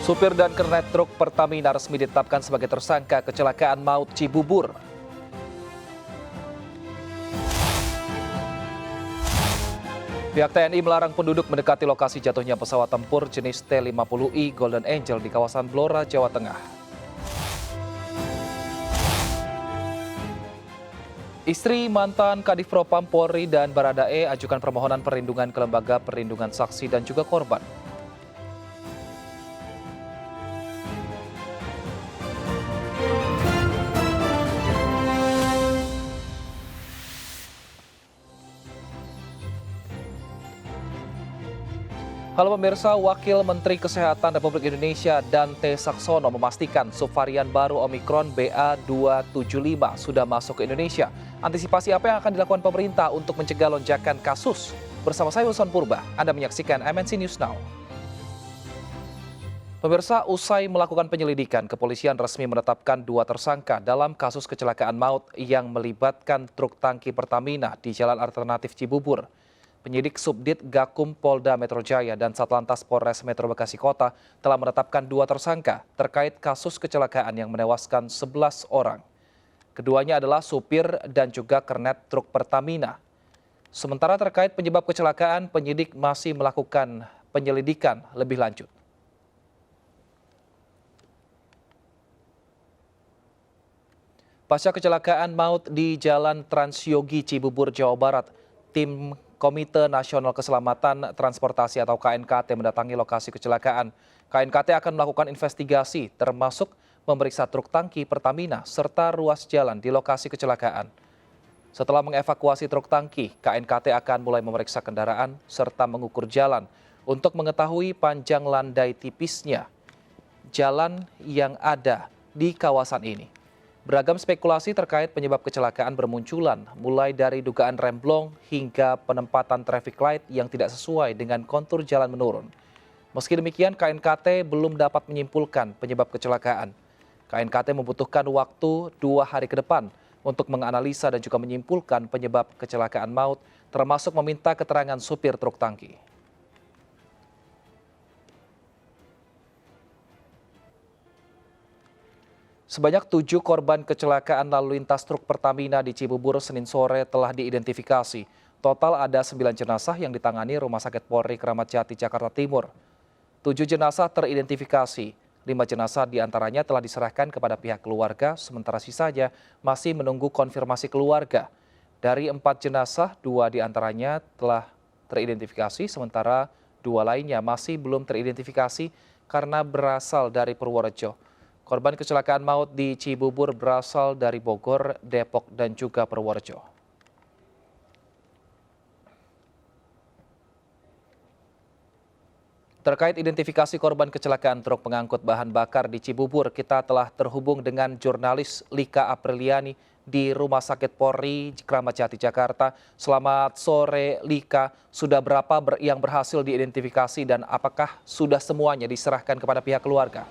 Supir dan kernet truk Pertamina resmi ditetapkan sebagai tersangka kecelakaan maut Cibubur. Pihak TNI melarang penduduk mendekati lokasi jatuhnya pesawat tempur jenis T-50I Golden Angel di kawasan Blora, Jawa Tengah. Istri mantan Kadif Propam Polri dan Baradae ajukan permohonan perlindungan ke Lembaga Perlindungan Saksi dan juga Korban. Halo pemirsa, Wakil Menteri Kesehatan Republik Indonesia Dante Saxono memastikan subvarian baru Omikron BA275 sudah masuk ke Indonesia. Antisipasi apa yang akan dilakukan pemerintah untuk mencegah lonjakan kasus? Bersama saya Wilson Purba, Anda menyaksikan MNC News Now. Pemirsa, usai melakukan penyelidikan, kepolisian resmi menetapkan 2 tersangka dalam kasus kecelakaan maut yang melibatkan truk tangki Pertamina di Jalan Alternatif Cibubur. Penyidik Subdit Gakum Polda Metro Jaya dan Satlantas Polres Metro Bekasi Kota telah menetapkan 2 tersangka terkait kasus kecelakaan yang menewaskan 11 orang. Keduanya adalah supir dan juga kernet truk Pertamina. Sementara terkait penyebab kecelakaan, penyidik masih melakukan penyelidikan lebih lanjut. Pasca kecelakaan maut di Jalan Transyogi Cibubur, Jawa Barat, tim Komite Nasional Keselamatan Transportasi atau KNKT mendatangi lokasi kecelakaan. KNKT akan melakukan investigasi termasuk memeriksa truk tangki Pertamina serta ruas jalan di lokasi kecelakaan. Setelah mengevakuasi truk tangki, KNKT akan mulai memeriksa kendaraan serta mengukur jalan untuk mengetahui panjang landai tipisnya jalan yang ada di kawasan ini. Beragam spekulasi terkait penyebab kecelakaan bermunculan, mulai dari dugaan remblong hingga penempatan traffic light yang tidak sesuai dengan kontur jalan menurun. Meski demikian, KNKT belum dapat menyimpulkan penyebab kecelakaan. KNKT membutuhkan waktu 2 hari ke depan untuk menganalisa dan juga menyimpulkan penyebab kecelakaan maut, termasuk meminta keterangan supir truk tangki. Sebanyak 7 korban kecelakaan lalu lintas truk Pertamina di Cibubur Senin sore telah diidentifikasi. Total ada 9 jenazah yang ditangani Rumah Sakit Polri Kramat Jati, Jakarta Timur. 7 jenazah teridentifikasi. 5 jenazah diantaranya telah diserahkan kepada pihak keluarga, sementara sisanya masih menunggu konfirmasi keluarga. Dari 4 jenazah, 2 diantaranya telah teridentifikasi, sementara 2 lainnya masih belum teridentifikasi karena berasal dari Purworejo. Korban kecelakaan maut di Cibubur berasal dari Bogor, Depok, dan juga Purworejo. Terkait identifikasi korban kecelakaan truk pengangkut bahan bakar di Cibubur, kita telah terhubung dengan jurnalis Lika Apriliani di Rumah Sakit Polri Kramat Jati, Jakarta. Selamat sore Lika, sudah berapa yang berhasil diidentifikasi dan apakah sudah semuanya diserahkan kepada pihak keluarga?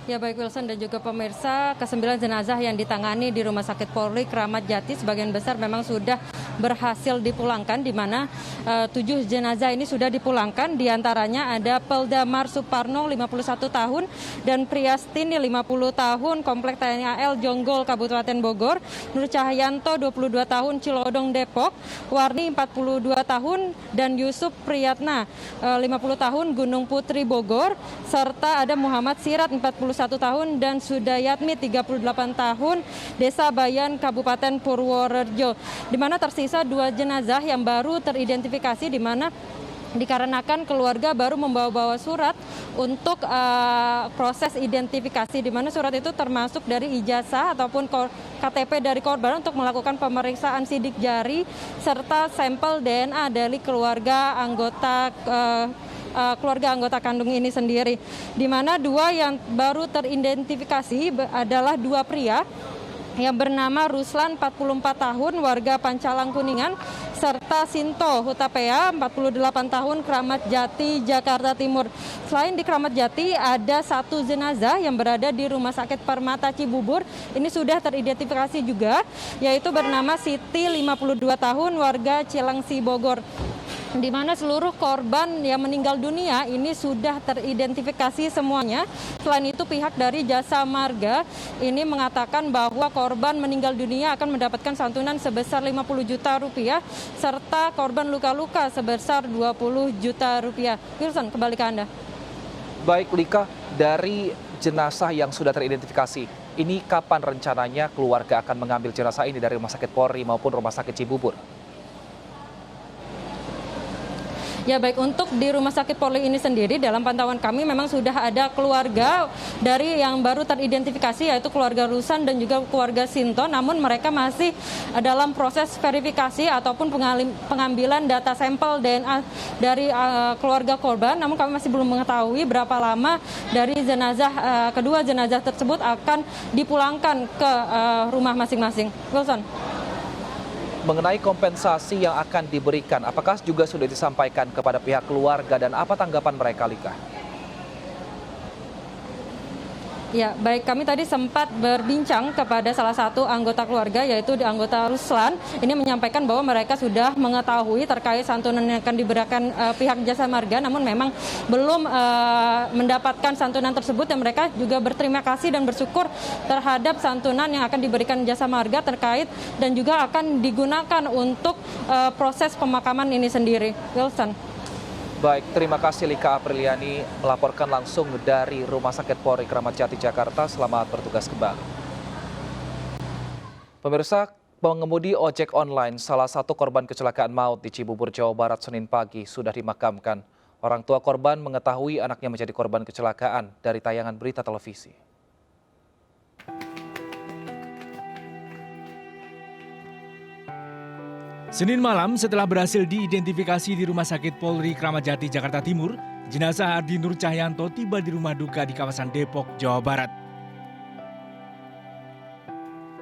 Ya baik Wilson dan juga pemirsa, ke-9 jenazah yang ditangani di Rumah Sakit Polri Kramat Jati sebagian besar memang sudah berhasil dipulangkan, di mana 7 jenazah ini sudah dipulangkan. Di antaranya ada Peldamar Suparno 51 tahun dan Priastini 50 tahun Komplek TNI AL Jonggol Kabupaten Bogor, Nur Cahyanto 22 tahun Cilodong Depok, Warni 42 tahun dan Yusuf Priyatna 50 tahun Gunung Putri Bogor, serta ada Muhammad Sirat 41 tahun dan Sudayatmi 38 tahun Desa Bayan Kabupaten Purworejo, di mana tersisa 2 jenazah yang baru teridentifikasi, di mana dikarenakan keluarga baru membawa surat untuk proses identifikasi, di mana surat itu termasuk dari ijazah ataupun KTP dari korban untuk melakukan pemeriksaan sidik jari serta sampel DNA dari keluarga anggota kandung ini sendiri, di mana 2 yang baru teridentifikasi adalah 2 pria yang bernama Ruslan 44 tahun warga Pancalang Kuningan serta Sinto Hutapea 48 tahun Kramat Jati, Jakarta Timur. Selain di Kramat Jati ada 1 jenazah yang berada di Rumah Sakit Permata Cibubur. Ini sudah teridentifikasi juga, yaitu bernama Siti 52 tahun warga Cilengsi Bogor. di mana seluruh korban yang meninggal dunia ini sudah teridentifikasi semuanya. Selain itu pihak dari Jasa Marga ini mengatakan bahwa korban meninggal dunia akan mendapatkan santunan sebesar 50 juta rupiah serta korban luka-luka sebesar 20 juta rupiah. Wilson, kembali ke Anda. Baik Lika, dari jenazah yang sudah teridentifikasi, ini kapan rencananya keluarga akan mengambil jenazah ini dari Rumah Sakit Polri maupun Rumah Sakit Cibubur? Ya baik, untuk di Rumah Sakit Polri ini sendiri dalam pantauan kami memang sudah ada keluarga dari yang baru teridentifikasi yaitu keluarga Rusan dan juga keluarga Sinto, namun mereka masih dalam proses verifikasi ataupun pengambilan data sampel DNA dari keluarga korban, namun kami masih belum mengetahui berapa lama dari kedua jenazah tersebut akan dipulangkan ke rumah masing-masing. Wilson. Mengenai kompensasi yang akan diberikan, apakah juga sudah disampaikan kepada pihak keluarga dan apa tanggapan mereka, Lika? Ya, baik, kami tadi sempat berbincang kepada salah satu anggota keluarga, yaitu anggota Ruslan. Ini menyampaikan bahwa mereka sudah mengetahui terkait santunan yang akan diberikan pihak Jasa Marga, namun memang belum mendapatkan santunan tersebut, dan mereka juga berterima kasih dan bersyukur terhadap santunan yang akan diberikan Jasa Marga terkait dan juga akan digunakan untuk proses pemakaman ini sendiri. Wilson. Baik, terima kasih Lika Apriliani melaporkan langsung dari Rumah Sakit Polri Kramat Jati, Jakarta. Selamat bertugas kembali. Pemirsa, pengemudi ojek online salah satu korban kecelakaan maut di Cibubur, Jawa Barat Senin pagi sudah dimakamkan. Orang tua korban mengetahui anaknya menjadi korban kecelakaan dari tayangan berita televisi. Senin malam setelah berhasil diidentifikasi di Rumah Sakit Polri Kramat Jati, Jakarta Timur, jenazah Ardi Nur Cahyanto tiba di rumah duka di kawasan Depok, Jawa Barat.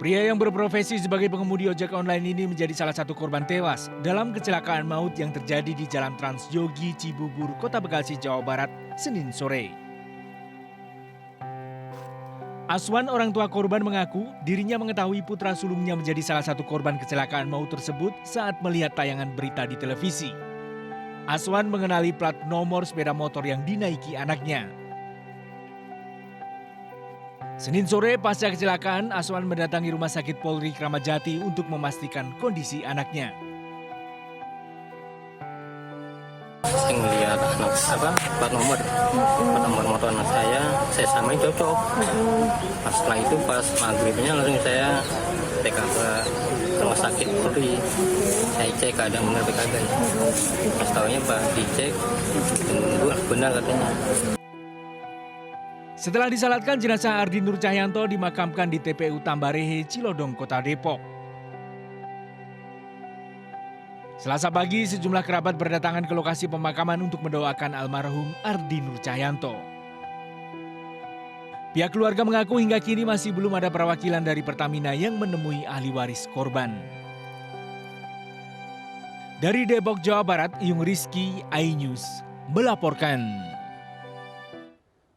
Pria yang berprofesi sebagai pengemudi ojek online ini menjadi salah satu korban tewas dalam kecelakaan maut yang terjadi di Jalan Transyogi Cibubur, Kota Bekasi, Jawa Barat, Senin sore. Aswan, orang tua korban, mengaku dirinya mengetahui putra sulungnya menjadi salah satu korban kecelakaan maut tersebut saat melihat tayangan berita di televisi. Aswan mengenali plat nomor sepeda motor yang dinaiki anaknya. Senin sore pasca kecelakaan, Aswan mendatangi Rumah Sakit Polri Kramat Jati untuk memastikan kondisi anaknya. Saya ngeliat plat nomor motor anak saya samain cocok. Pas setelah itu pas maghribnya langsung saya TK ke Rumah Sakit Polri. Saya cek keadaan benar kagak. Pas tahunya Pak dicek benar katanya. Setelah disalatkan, jenazah Ardi Nur Cahyanto dimakamkan di TPU Tambarehe, Cilodong, Kota Depok. Selasa pagi, sejumlah kerabat berdatangan ke lokasi pemakaman untuk mendoakan almarhum Ardi Nur Cahyanto. Pihak keluarga mengaku hingga kini masih belum ada perwakilan dari Pertamina yang menemui ahli waris korban. Dari Depok, Jawa Barat, Iyung Rizky, iNews melaporkan.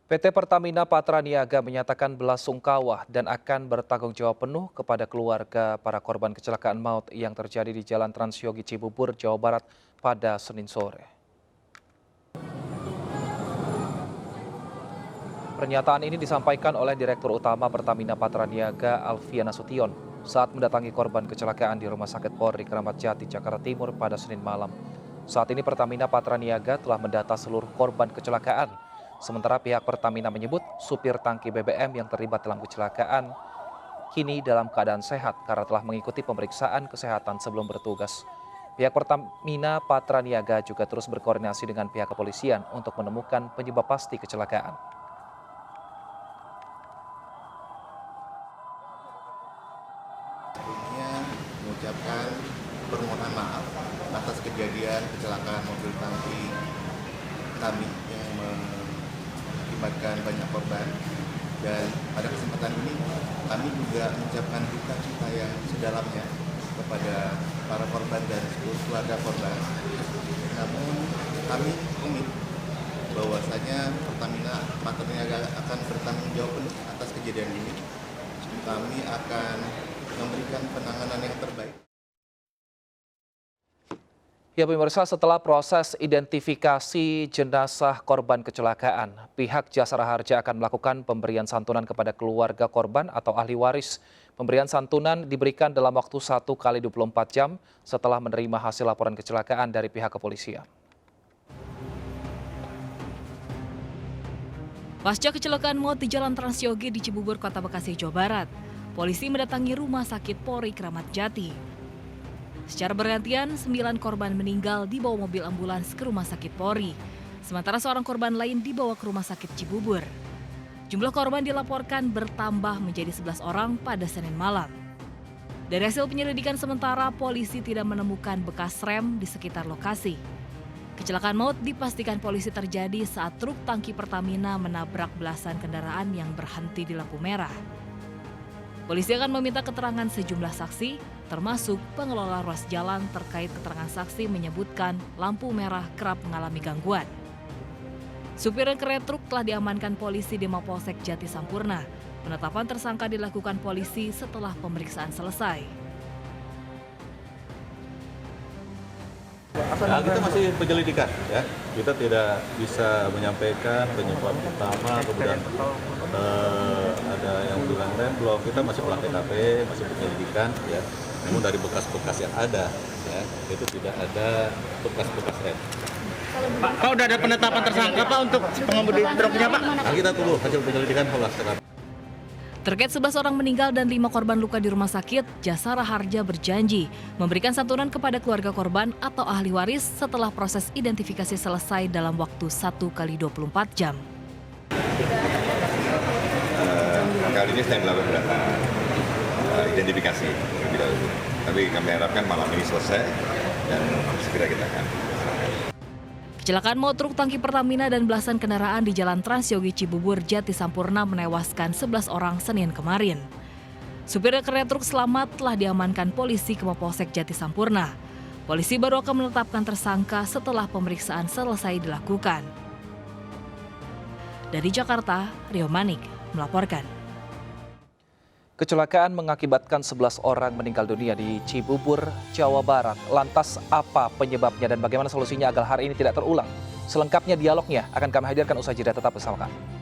PT Pertamina Patraniaga menyatakan belasungkawa dan akan bertanggung jawab penuh kepada keluarga para korban kecelakaan maut yang terjadi di Jalan Transyogi Cibubur, Jawa Barat pada Senin sore. Pernyataan ini disampaikan oleh Direktur Utama Pertamina Patraniaga Alfian Nasution saat mendatangi korban kecelakaan di Rumah Sakit Polri Kramat Jati, Jakarta Timur pada Senin malam. Saat ini Pertamina Patraniaga telah mendata seluruh korban kecelakaan. Sementara pihak Pertamina menyebut supir tangki BBM yang terlibat dalam kecelakaan kini dalam keadaan sehat karena telah mengikuti pemeriksaan kesehatan sebelum bertugas. Pihak Pertamina Patraniaga juga terus berkoordinasi dengan pihak kepolisian untuk menemukan penyebab pasti kecelakaan. Sebelumnya mengucapkan permohonan maaf atas kejadian kecelakaan mobil tangki kami yang mengakibatkan banyak korban, dan pada kesempatan ini kami juga mengucapkan duka cita yang sedalamnya kepada para korban dan seluruh keluarga korban. Namun kami komit bahwasanya Pertamina Patraniaga akan bertanggung jawab penuh atas kejadian ini. Kami akan memberikan penanganan yang terbaik. Ya pemirsa, setelah proses identifikasi jenazah korban kecelakaan, pihak Jasara Harja akan melakukan pemberian santunan kepada keluarga korban atau ahli waris. Pemberian santunan diberikan dalam waktu 1 kali 24 jam setelah menerima hasil laporan kecelakaan dari pihak kepolisian. Pasca kecelakaan maut di Jalan Transyogi di Cibubur, Kota Bekasi, Jawa Barat, polisi mendatangi Rumah Sakit Polri Kramat Jati. Secara bergantian, 9 korban meninggal dibawa mobil ambulans ke Rumah Sakit Polri, sementara seorang korban lain dibawa ke Rumah Sakit Cibubur. Jumlah korban dilaporkan bertambah menjadi 11 orang pada Senin malam. Dari hasil penyelidikan sementara, polisi tidak menemukan bekas rem di sekitar lokasi. Kecelakaan maut dipastikan polisi terjadi saat truk tangki Pertamina menabrak belasan kendaraan yang berhenti di lampu merah. Polisi akan meminta keterangan sejumlah saksi, termasuk pengelola ruas jalan terkait keterangan saksi menyebutkan lampu merah kerap mengalami gangguan. Supir dan kernet truk telah diamankan polisi di Mapolsek Jati Sampurna. Penetapan tersangka dilakukan polisi setelah pemeriksaan selesai. Nah, kita masih penyelidikan, ya. Kita tidak bisa menyampaikan penyebab utama, kemudian ada yang bilang rem belum. Kita masih olah TKP, masih penyelidikan, ya. Namun dari bekas-bekas yang ada, ya, itu tidak ada bekas-bekas rem. Pak, udah ada penetapan tersangka Pak untuk pengemudi truknya Pak? Nah, kita tunggu hasil penyelidikan olah TKP. Terkait 11 orang meninggal dan 5 korban luka di rumah sakit, Jasara Harja berjanji memberikan santunan kepada keluarga korban atau ahli waris setelah proses identifikasi selesai dalam waktu 1 kali 24 jam. Kali ini saya melakukan identifikasi terlebih dahulu. Tapi kami harapkan malam ini selesai dan segera kita akan. Kecelakaan maut truk tangki Pertamina dan belasan kendaraan di Jalan Transyogi Cibubur Jati Sampurna menewaskan 11 orang Senin kemarin. Supir dan kernet truk selamat telah diamankan polisi ke Mapolsek Jati Sampurna. Polisi baru akan menetapkan tersangka setelah pemeriksaan selesai dilakukan. Dari Jakarta, Rio Manik melaporkan. Kecelakaan mengakibatkan 11 orang meninggal dunia di Cibubur, Jawa Barat. Lantas apa penyebabnya dan bagaimana solusinya agar hari ini tidak terulang? Selengkapnya dialognya akan kami hadirkan usai jeda, tetap bersama kami.